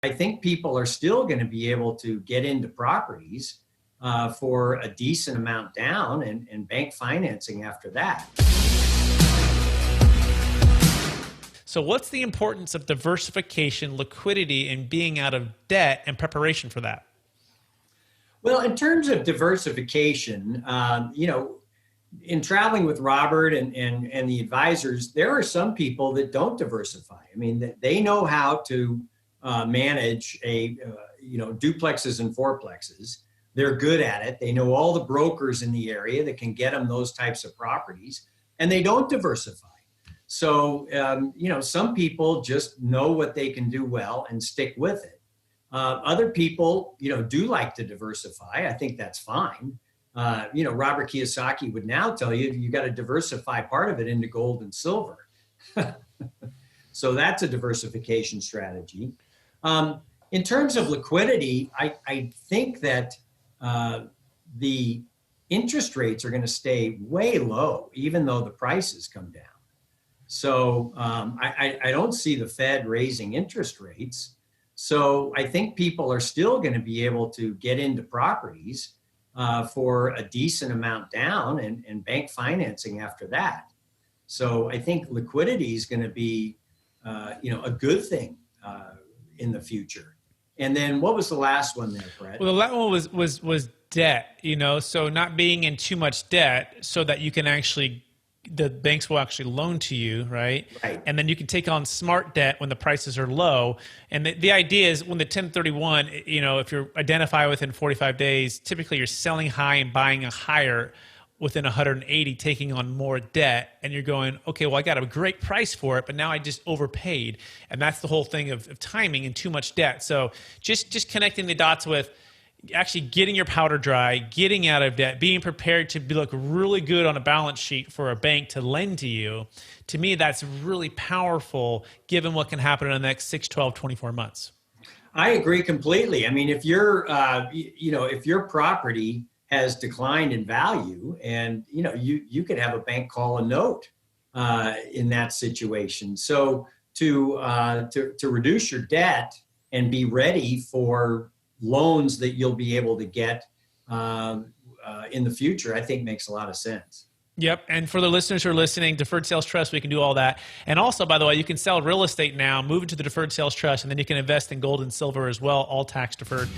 I think people are still going to be able to get into properties for a decent amount down and bank financing after that. So what's the importance of diversification, liquidity, and being out of debt and preparation for that? Well, in terms of diversification, in traveling with Robert and the advisors, there are some people that don't diversify. I mean, they know how to manage duplexes and fourplexes. They're good at it. They know all the brokers in the area that can get them those types of properties, and they don't diversify. So, some people just know what they can do well and stick with it. Other people, do like to diversify. I think that's fine. Robert Kiyosaki would now tell you got to diversify part of it into gold and silver. So that's a diversification strategy. In terms of liquidity, I think that the interest rates are going to stay way low, even though the prices come down. So I don't see the Fed raising interest rates. So I think people are still going to be able to get into properties for a decent amount down and bank financing after that. So I think liquidity is going to be, a good thing in the future. And then what was the last one there, Brett? Well, the last one was debt, so not being in too much debt so that you can the banks will actually loan to you, right? Right. And then you can take on smart debt when the prices are low. And the idea is when the 1031, if you're identified within 45 days, typically you're selling high and buying a higher within 180, taking on more debt. And you're going, okay, well, I got a great price for it, but now I just overpaid. And that's the whole thing of timing and too much debt. So just connecting the dots with actually getting your powder dry, getting out of debt, being prepared to look really good on a balance sheet for a bank to lend to you. To me, that's really powerful given what can happen in the next 6, 12, 24 months. I agree completely. I mean, if your property has declined in value and, you could have a bank call a note in that situation. So to reduce your debt and be ready for loans that you'll be able to get in the future, I think makes a lot of sense. Yep. And for the listeners who are listening, Deferred Sales Trust, we can do all that. And also, by the way, you can sell real estate now, move it to the Deferred Sales Trust, and then you can invest in gold and silver as well, all tax deferred.